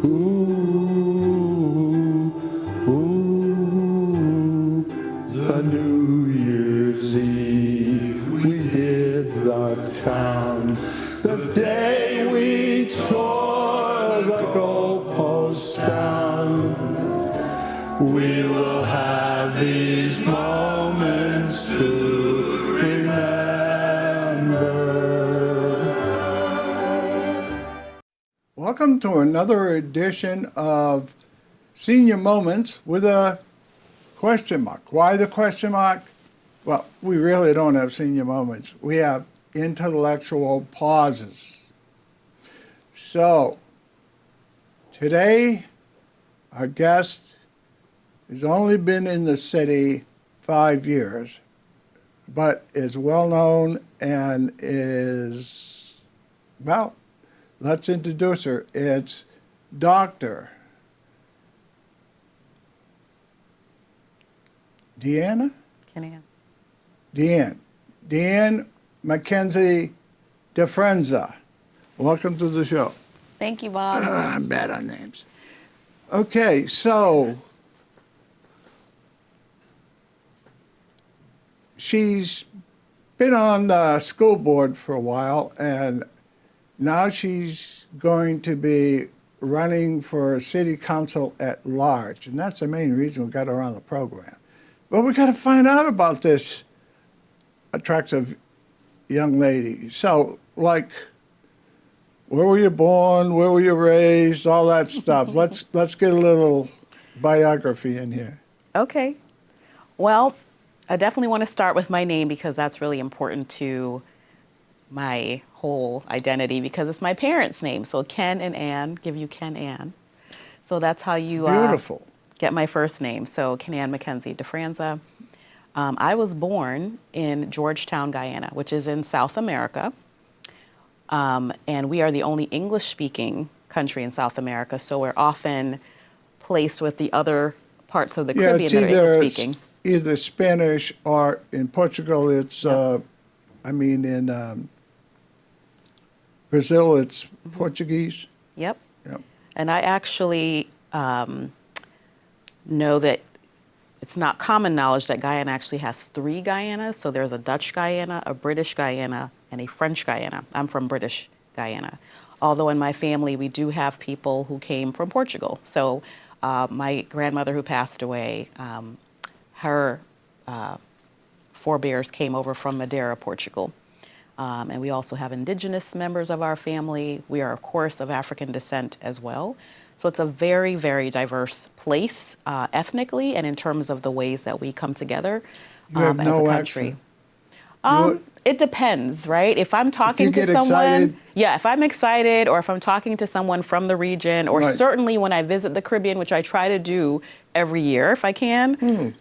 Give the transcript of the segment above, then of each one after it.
Ooh, ooh, the New Year's Eve we hit the town. The day we tore the goalposts down. We will have these moments to remember. Welcome to another edition of Senior Moments with a question mark. Why the question mark? Well, we really don't have senior moments. We have intellectual pauses. So, today, our guest has only been in the city 5 years, but is well known and is, well, let's introduce her. It's Dr. Kenann? Kenann McKenzie-DeFranza. Welcome to the show. Thank you, Bob. I'm bad on names. Okay, so she's been on the school board for a while, and now she's going to be running for city council at large, and that's the main reason we got her on the program. But we got to find out about this attractive young lady. So, like, where were you born? Where were you raised? All that stuff. Let's get a little biography in here. Okay. Well, I definitely want to start with my name because that's really important to my whole identity because it's my parents' name. So Ken and Ann give you Kenann. So that's how you Beautiful. Get my first name. So Kenann McKenzie-DeFranza. I was born in Georgetown, Guyana, which is in South America. And we are the only English-speaking country in South America, so we're often placed with the other parts of the Caribbean that are English-speaking. Either Spanish or in Portugal, it's, Yep. in Brazil, it's Portuguese. Yep. Yep. And I actually know that it's not common knowledge that Guyana actually has 3 Guyanas. So there's a Dutch Guyana, a British Guyana, and a French Guyana. I'm from British Guyana. Although in my family, we do have people who came from Portugal. So my grandmother who passed away, her forebears came over from Madeira, Portugal. And we also have indigenous members of our family. We are, of course, of African descent as well. So it's a very, very diverse place ethnically and in terms of the ways that we come together You have as no a country. accent. It depends, right? If I'm talking to someone, excited. yeah, if I'm excited or if I'm talking to someone from the region, or Right. certainly when I visit the Caribbean, which I try to do every year if I can,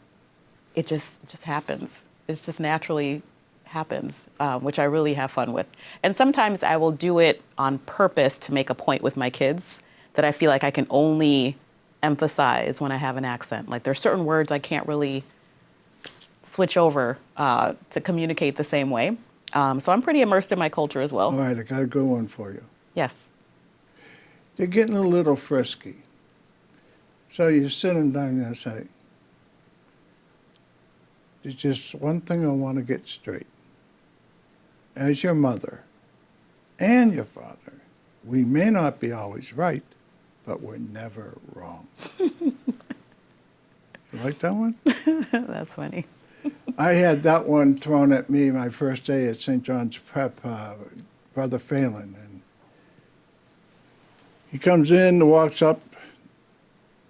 it just happens. It just naturally happens, which I really have fun with. And sometimes I will do it on purpose to make a point with my kids that I feel like I can only emphasize when I have an accent. Like there's certain words I can't really switch over to communicate the same way. So I'm pretty immersed in my culture as well. All right, I got a good one for you. Yes. They're getting a little frisky. So you're sitting down and say, there's just one thing I want to get straight. As your mother and your father, we may not be always right, but we're never wrong. You like that one? That's funny. I had that one thrown at me my first day at St. John's Prep, Brother Phelan. And he comes in, walks up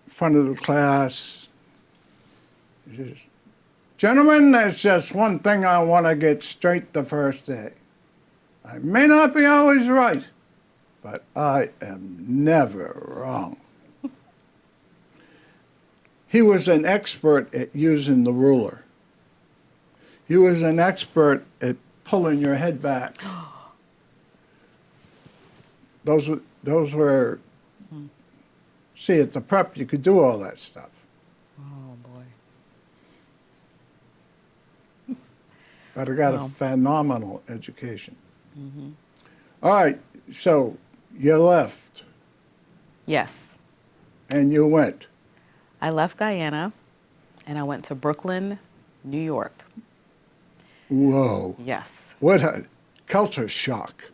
in front of the class. He says, "Gentlemen, there's just one thing I want to get straight the first day. I may not be always right, but I am never wrong." He was an expert at using the ruler. He was an expert at pulling your head back. Those were, see, at the prep, you could do all that stuff. Oh, boy. But I got a phenomenal education. All right, so you left. Yes. And you went. I left Guyana and I went to Brooklyn, New York. Whoa. Yes. What a culture shock.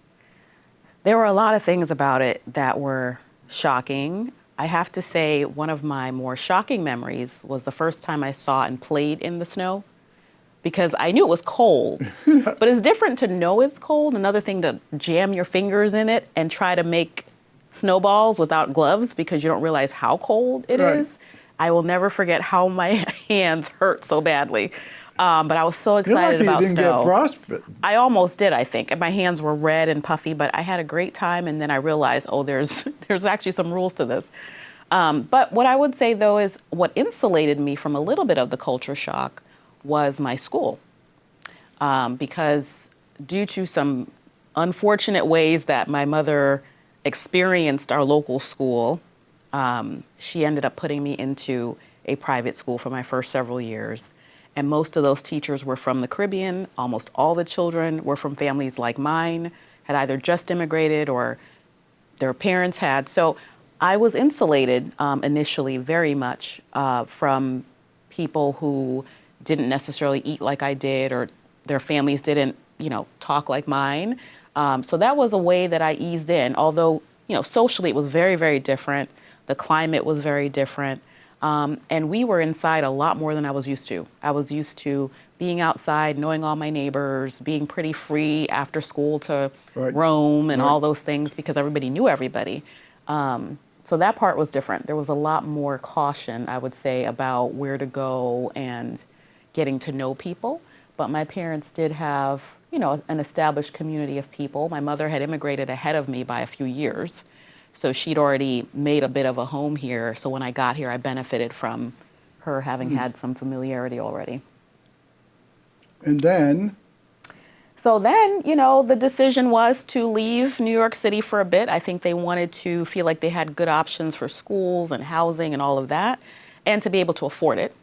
There were a lot of things about it that were shocking. I have to say one of my more shocking memories was the first time I saw and played in the snow, because I knew it was cold, but it's different to know it's cold. Another thing to jam your fingers in it and try to make snowballs without gloves because you don't realize how cold it Right. is. I will never forget how my hands hurt so badly. But I was so You're excited lucky about you didn't snow. get frostbitten. I almost did, I think. And my hands were red and puffy, but I had a great time. And then I realized, oh, there's actually some rules to this. But what I would say, though, is what insulated me from a little bit of the culture shock was my school. Because due to some unfortunate ways that my mother experienced our local school, she ended up putting me into a private school for my first several years. And most of those teachers were from the Caribbean. Almost all the children were from families like mine, had either just immigrated or their parents had. So I was insulated initially very much from people who didn't necessarily eat like I did, or their families didn't, talk like mine. So that was a way that I eased in. Although, socially it was very, very different. The climate was very different. And we were inside a lot more than I was used to. I was used to being outside, knowing all my neighbors, being pretty free after school to roam and all those things because everybody knew everybody. So that part was different. There was a lot more caution, I would say, about where to go and getting to know people. But my parents did have, an established community of people. My mother had immigrated ahead of me by a few years. So she'd already made a bit of a home here. So when I got here, I benefited from her having had some familiarity already. And then? So then, the decision was to leave New York City for a bit. I think they wanted to feel like they had good options for schools and housing and all of that, and to be able to afford it.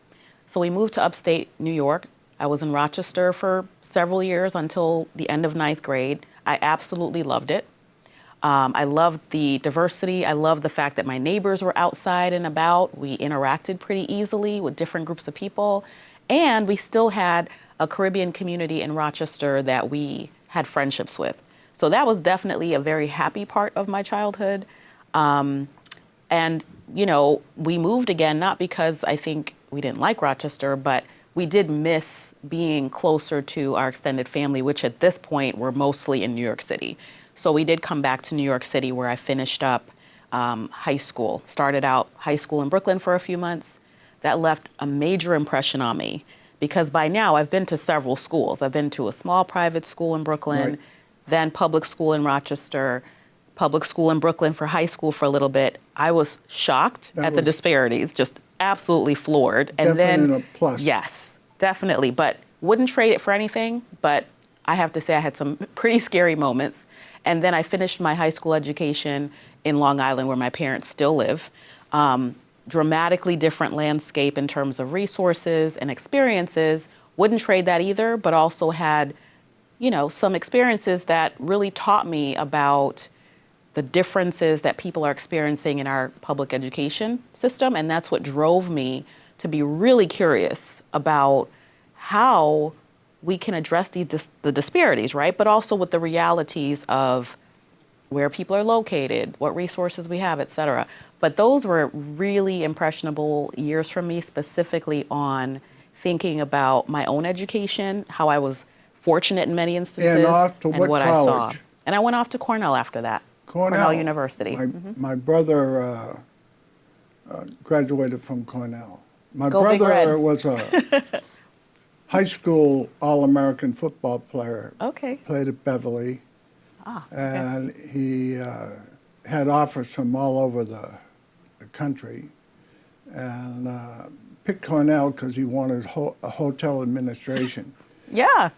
So we moved to upstate New York. I was in Rochester for several years until the end of 9th grade. I absolutely loved it. I loved the diversity. I loved the fact that my neighbors were outside and about. We interacted pretty easily with different groups of people. And we still had a Caribbean community in Rochester that we had friendships with. So that was definitely a very happy part of my childhood. And, we moved again, not because I think we didn't like Rochester, but we did miss being closer to our extended family, which at this point were mostly in New York City. So we did come back to New York City, where I finished up high school. Started out high school in Brooklyn for a few months. That left a major impression on me, because by now I've been to several schools. I've been to a small private school in Brooklyn, then public school in Rochester, public school in Brooklyn for high school for a little bit. I was shocked at the disparities, just absolutely floored. And definitely a plus. Yes, definitely. But wouldn't trade it for anything. But I have to say I had some pretty scary moments. And then I finished my high school education in Long Island, where my parents still live. Dramatically different landscape in terms of resources and experiences. Wouldn't trade that either, but also had, some experiences that really taught me about the differences that people are experiencing in our public education system. And that's what drove me to be really curious about how we can address the disparities, right? But also with the realities of where people are located, what resources we have, et cetera. But those were really impressionable years for me, specifically on thinking about my own education, how I was fortunate in many instances, And off to what I saw. college? And I went off to Cornell after that. Cornell University. My brother graduated from Cornell. My Go Big brother Red. was a high school All-American football player. Okay. Played at Beverly. Okay. And he had offers from all over the country, and picked Cornell because he wanted a hotel administration. Yeah.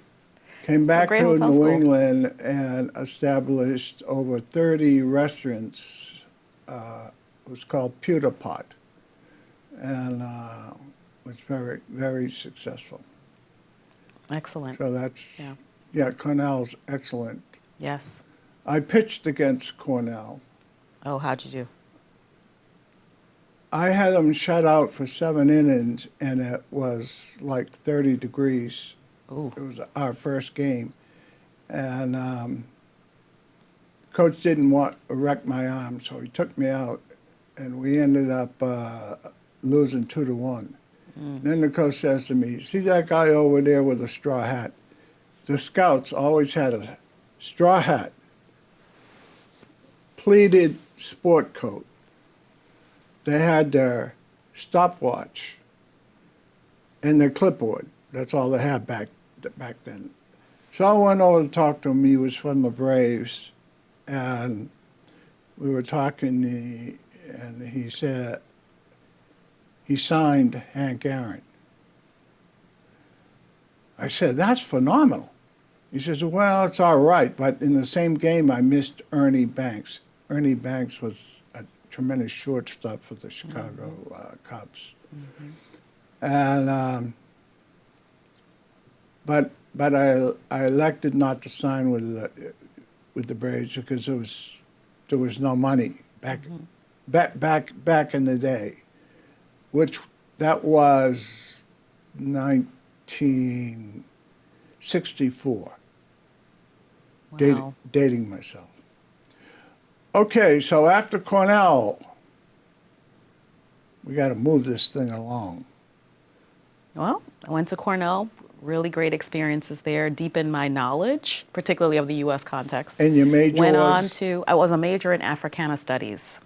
Came back great to hotel New school. England and established over 30 restaurants. It was called Pewter Pot, and was very, very successful. Excellent. So that's, Cornell's excellent. Yes. I pitched against Cornell. Oh, how'd you do? I had them shut out for 7 innings, and it was like 30 degrees. Ooh. It was our first game. And coach didn't want to wreck my arm, so he took me out, and we ended up losing 2-1. Then the coach says to me, "See that guy over there with a straw hat? The scouts always had a straw hat, pleated sport coat. They had their stopwatch and their clipboard. That's all they had back then." So I went over to talk to him. He was from the Braves, and we were talking, and he said he signed Hank Aaron. I said, "That's phenomenal." He says, "Well, it's all right, but in the same game I missed Ernie Banks." Ernie Banks was a tremendous shortstop for the Chicago Cubs. And but I elected not to sign with the Braves because there was no money back in the day, which that was 1964. Wow. Dating myself. Okay, so after Cornell, we got to move this thing along. Well, I went to Cornell, really great experiences there, deepened my knowledge, particularly of the U.S. context. And your major I was a major in Africana Studies.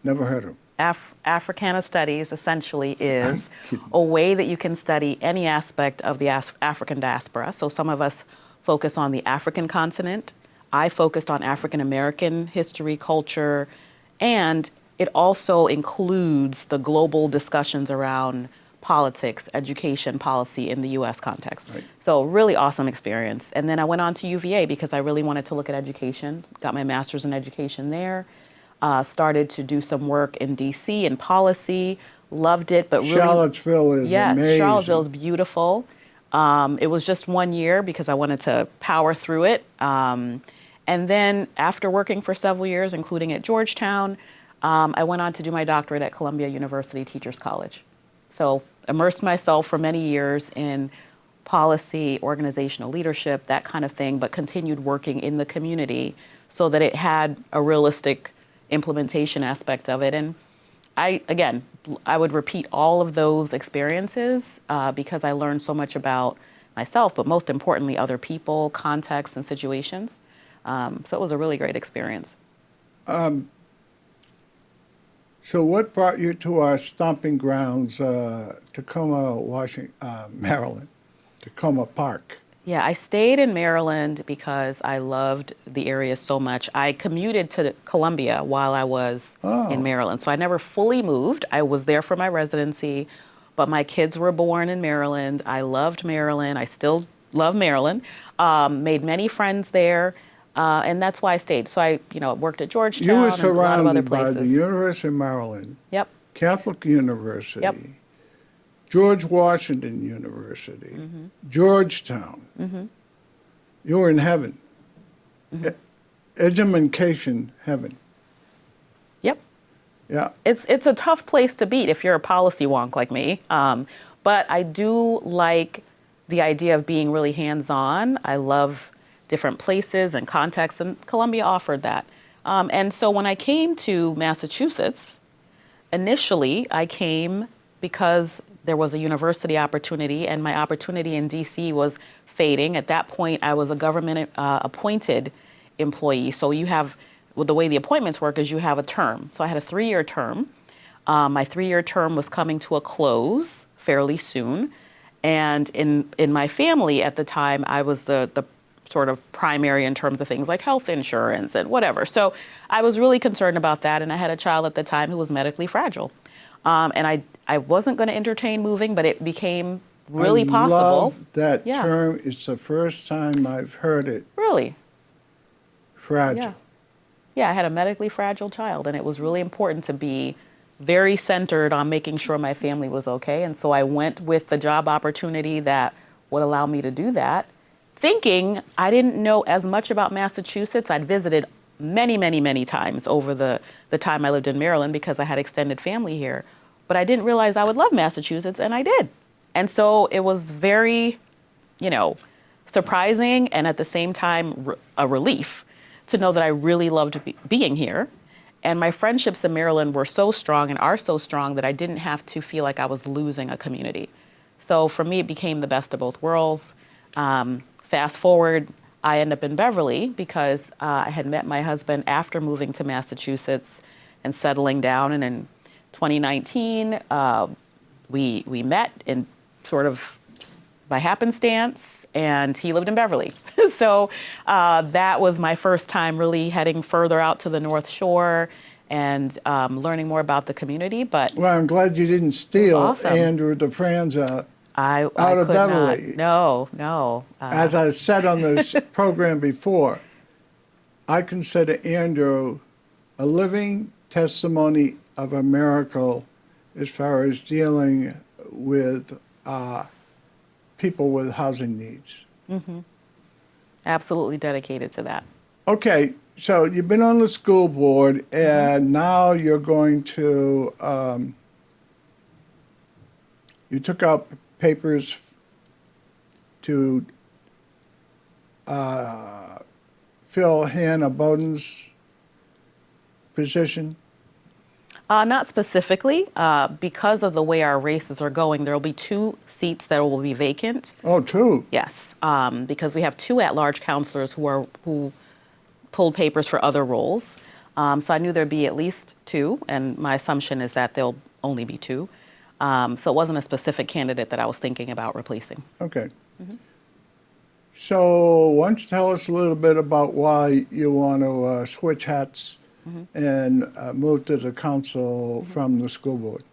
Never heard of them. Africana Studies essentially is a way that you can study any aspect of the African diaspora. So some of us focus on the African continent. I focused on African American history, culture, and it also includes the global discussions around politics, education, policy in the U.S. context. Right. So really awesome experience. And then I went on to UVA because I really wanted to look at education, got my master's in education there, started to do some work in D.C. in policy, loved it, but really— Charlottesville is amazing. Charlottesville is beautiful. It was just 1 year because I wanted to power through it. And then after working for several years, including at Georgetown, I went on to do my doctorate at Columbia University Teachers College. So immersed myself for many years in policy, organizational leadership, that kind of thing, but continued working in the community so that it had a realistic implementation aspect of it. And I would repeat all of those experiences because I learned so much about myself, but most importantly, other people, contexts, and situations. So it was a really great experience. So what brought you to our stomping grounds, Tacoma, Maryland, Tacoma Park? Yeah, I stayed in Maryland because I loved the area so much. I commuted to Columbia while I was in Maryland. So I never fully moved. I was there for my residency, but my kids were born in Maryland. I loved Maryland. I still love Maryland. Made many friends there. And that's why I stayed. So I, worked at Georgetown You were and a lot of other surrounded by places. the University of Maryland, Yep. Catholic University, Yep. George Washington University, Georgetown. You were in heaven. Education heaven. Yep. Yeah. It's a tough place to beat if you're a policy wonk like me. But I do like the idea of being really hands-on. I love different places and contexts, and Columbia offered that. And so when I came to Massachusetts, initially I came because there was a university opportunity, and my opportunity in D.C. was fading. At that point, I was a government appointed employee. So the way the appointments work is you have a term. So I had a 3-year term. My 3-year term was coming to a close fairly soon. And in my family at the time, I was the sort of primary in terms of things like health insurance and whatever. So I was really concerned about that. And I had a child at the time who was medically fragile. And I wasn't going to entertain moving, but it became really possible. I love that term. It's the first time I've heard it. Really? Fragile. Yeah, I had a medically fragile child, and it was really important to be very centered on making sure my family was okay. And so I went with the job opportunity that would allow me to do that, thinking I didn't know as much about Massachusetts. I'd visited many, many, many times over the time I lived in Maryland because I had extended family here. but I didn't realize I would love Massachusetts, and I did. And so it was very, surprising and at the same time a relief to know that I really loved being here. And my friendships in Maryland were so strong and are so strong that I didn't have to feel like I was losing a community. So for me, it became the best of both worlds. Fast forward, I end up in Beverly because I had met my husband after moving to Massachusetts and settling down. And in 2019, we met in sort of by happenstance, and he lived in Beverly. So that was my first time really heading further out to the North Shore and learning more about the community. But Well, I'm glad you didn't steal awesome. Andrew DeFranza I out of could Beverly. not. No. As I said on this program before, I consider Andrew a living testimony of a miracle as far as dealing with people with housing needs. Absolutely dedicated to that. Okay, so you've been on the school board, and now you're going to, you took out papers to fill Hannah Bowden's position. Not specifically. Because of the way our races are going, there will be 2 seats that will be vacant. Oh, two. Yes, because we have 2 at-large counselors who pulled papers for other roles. So I knew there'd be at least 2, and my assumption is that there'll only be 2. So it wasn't a specific candidate that I was thinking about replacing. Okay. So why don't you tell us a little bit about why you want to switch hats and move to the council from the school board?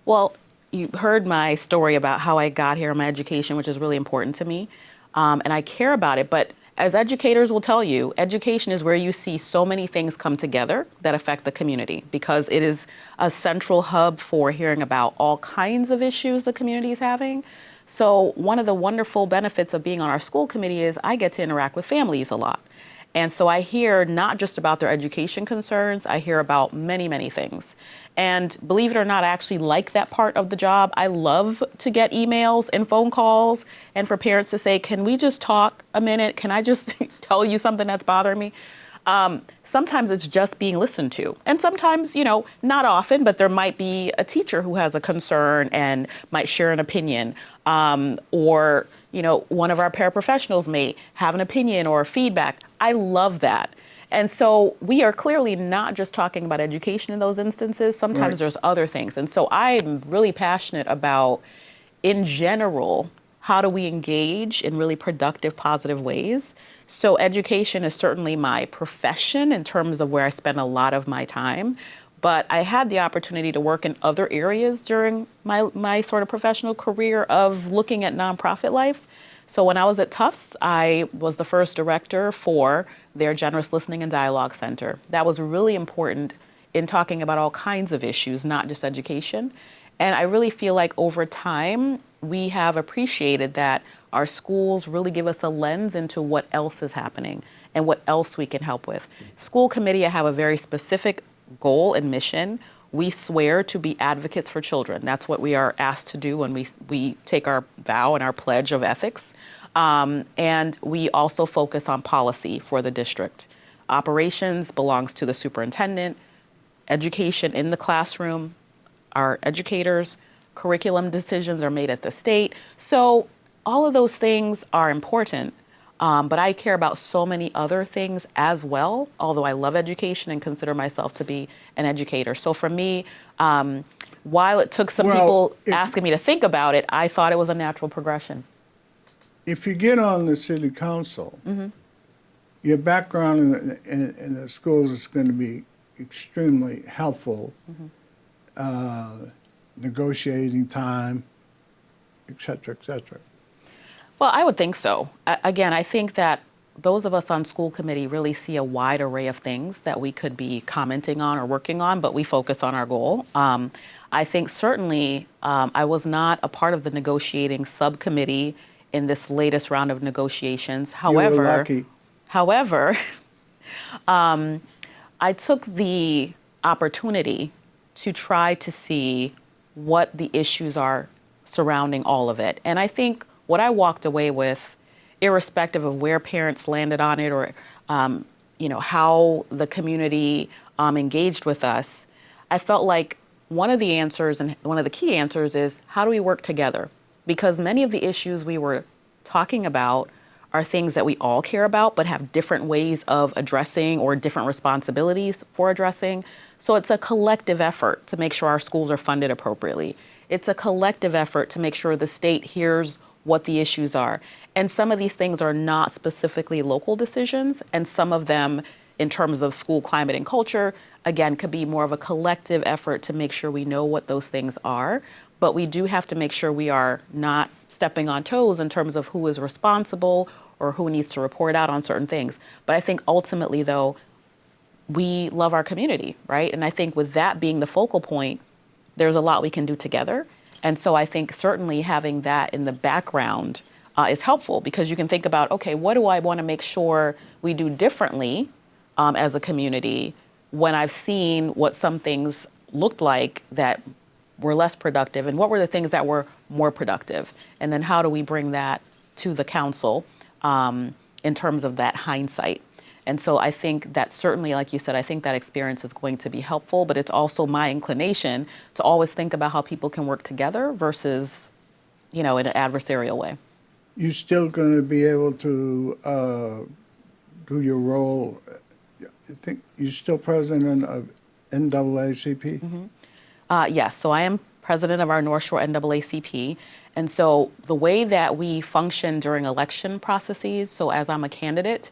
Well, you heard my story about how I got here in my education, which is really important to me, and I care about it. But as educators will tell you, education is where you see so many things come together that affect the community, because it is a central hub for hearing about all kinds of issues the community is having. So one of the wonderful benefits of being on our school committee is I get to interact with families a lot. And so I hear not just about their education concerns, I hear about many, many things. And believe it or not, I actually like that part of the job. I love to get emails and phone calls and for parents to say, can we just talk a minute? Can I just tell you something that's bothering me? Sometimes it's just being listened to. And sometimes, not often, but there might be a teacher who has a concern and might share an opinion. Or, one of our paraprofessionals may have an opinion or feedback. I love that. And so we are clearly not just talking about education in those instances. Sometimes Right. there's other things. And so I'm really passionate about, in general, how do we engage in really productive, positive ways? So education is certainly my profession in terms of where I spend a lot of my time. But I had the opportunity to work in other areas during my sort of professional career of looking at nonprofit life. So when I was at Tufts, I was the first director for their Generous Listening and Dialogue Center. That was really important in talking about all kinds of issues, not just education. And I really feel like over time, we have appreciated that our schools really give us a lens into what else is happening and what else we can help with. School committee, I have a very specific goal and mission. We swear to be advocates for children. That's what we are asked to do when we take our vow and our pledge of ethics. And we also focus on policy for the district. Operations belongs to the superintendent. Education in the classroom, our educators. Curriculum decisions are made at the state. So all of those things are important. But I care about so many other things as well, although I love education and consider myself to be an educator. So for me, while it took some people asking me to think about it, I thought it was a natural progression. If you get on the city council, your background in the schools is going to be extremely helpful, negotiating time, et cetera, et cetera. Well, I would think so. Again, I think that those of us on school committee really see a wide array of things that we could be commenting on or working on, but we focus on our goal. I think certainly I was not a part of the negotiating subcommittee in this latest round of negotiations. However, You were lucky. However, I took the opportunity to try to see what the issues are surrounding all of it. And I think what I walked away with, irrespective of where parents landed on it or how the community engaged with us, I felt like one of the answers and one of the key answers is how do we work together? Because many of the issues we were talking about are things that we all care about but have different ways of addressing or different responsibilities for addressing. So it's a collective effort to make sure our schools are funded appropriately. It's a collective effort to make sure the state hears what the issues are. And some of these things are not specifically local decisions, and some of them, in terms of school climate and culture, again, could be more of a collective effort to make sure we know what those things are. But we do have to make sure we are not stepping on toes in terms of who is responsible or who needs to report out on certain things. But I think ultimately, though, we love our community, right? And I think with that being the focal point, there's a lot we can do together. And so I think certainly having that in the background is helpful, because you can think about, okay, what do I want to make sure we do differently as a community when I've seen what some things looked like that were less productive, and what were the things that were more productive? And then how do we bring that to the council in terms of that hindsight? And so I think that certainly, like you said, I think that experience is going to be helpful, but it's also my inclination to always think about how people can work together versus, in an adversarial way. You still going to be able to do your role? I think you're still president of NAACP? Mm-hmm. Yes, so I am president of our North Shore NAACP. And so the way that we function during election processes, so as I'm a candidate,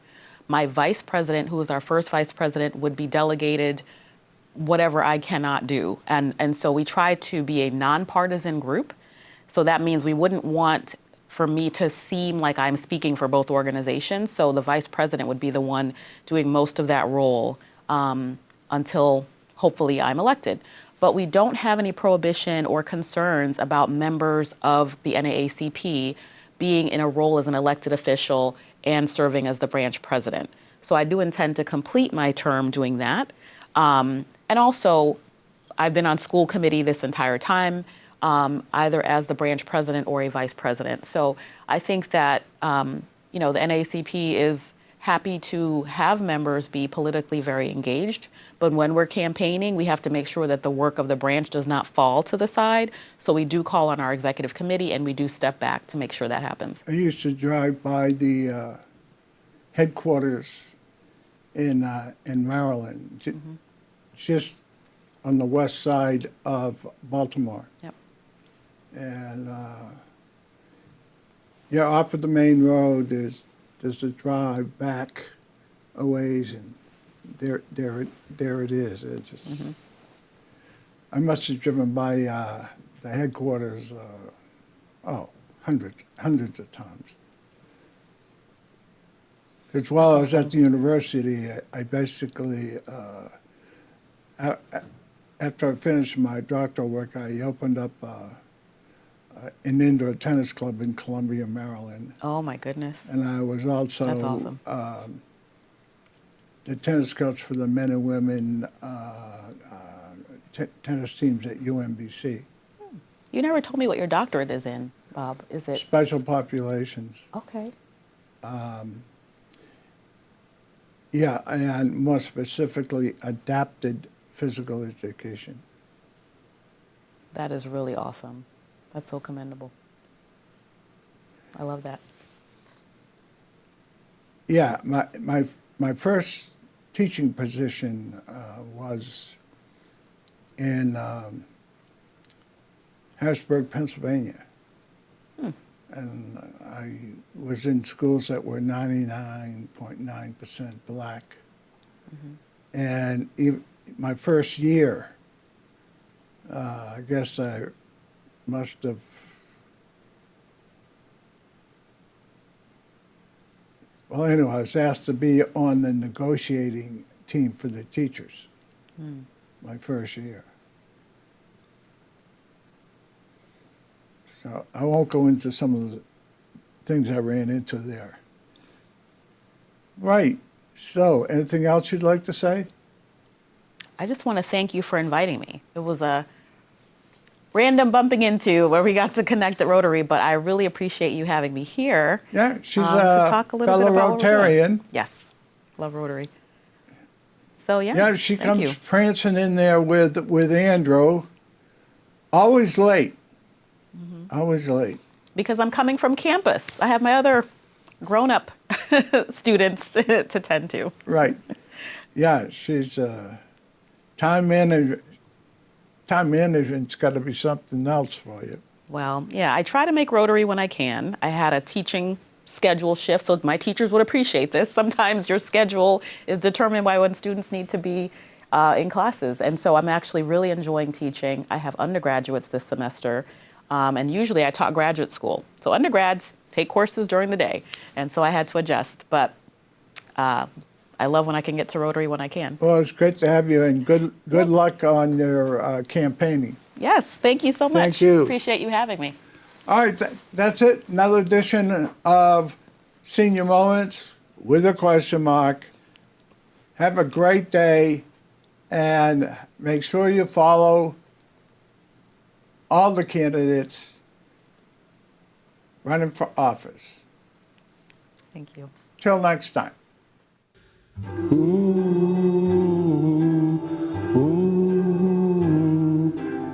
my vice president, who is our first vice president, would be delegated whatever I cannot do. And so we try to be a nonpartisan group. So that means we wouldn't want for me to seem like I'm speaking for both organizations. So the vice president would be the one doing most of that role until hopefully I'm elected. But we don't have any prohibition or concerns about members of the NAACP being in a role as an elected official and serving as the branch president. So I do intend to complete my term doing that. And also, I've been on school committee this entire time, either as the branch president or a vice president. So I think that, the NAACP is happy to have members be politically very engaged. But when we're campaigning, we have to make sure that the work of the branch does not fall to the side. So we do call on our executive committee, and we do step back to make sure that happens. I used to drive by the headquarters in Maryland, just on the west side of Baltimore. Yep. And off of the main road, there's a drive back a ways, and there it is. It's just, I must have driven by the headquarters hundreds of times. Because while I was at the university, I basically, after I finished my doctoral work, I opened up an indoor tennis club in Columbia, Maryland. Oh my goodness. And I was also That's awesome. The tennis coach for the men and women tennis teams at UMBC. You never told me what your doctorate is in, Bob. Is it? Special populations. Okay. Yeah, and more specifically, adapted physical education. That is really awesome. That's so commendable. I love that. Yeah, my first teaching position was in Harrisburg, Pennsylvania. And I was in schools that were 99.9% black. And even my first year, I guess I must have, well, anyway, I was asked to be on the negotiating team for the teachers my first year. So I won't go into some of the things I ran into there. Right. So, anything else you'd like to say? I just want to thank you for inviting me. It was random bumping into where we got to connect at Rotary, but I really appreciate you having me here. Yeah, she's to a talk a little fellow bit about what we're doing. Rotarian. Yes, love Rotary. So yeah, Yeah, she thank comes you. prancing in there with Andrew. Always late. Always late. Because I'm coming from campus. I have my other grown-up students to tend to. Right. Yeah, she's time management's got to be something else for you. Well, yeah, I try to make Rotary when I can. I had a teaching schedule shift, so my teachers would appreciate this. Sometimes your schedule is determined by when students need to be in classes. And so I'm actually really enjoying teaching. I have undergraduates this semester, and usually I taught graduate school. So undergrads take courses during the day, and so I had to adjust. But I love when I can get to Rotary when I can. Well, it's great to have you, and good luck on your campaigning. Yes, thank you so much. Thank you. Appreciate you having me. All right, that's it. Another edition of Senior Moments with a question mark. Have a great day, and make sure you follow all the candidates running for office. Thank you. Till next time.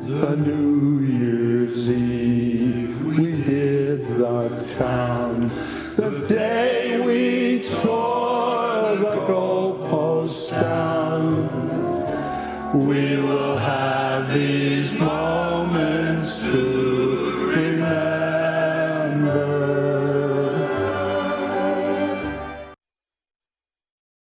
The New Year's Eve, we hit the town. The day we tore the goalposts down. We will have these moments too.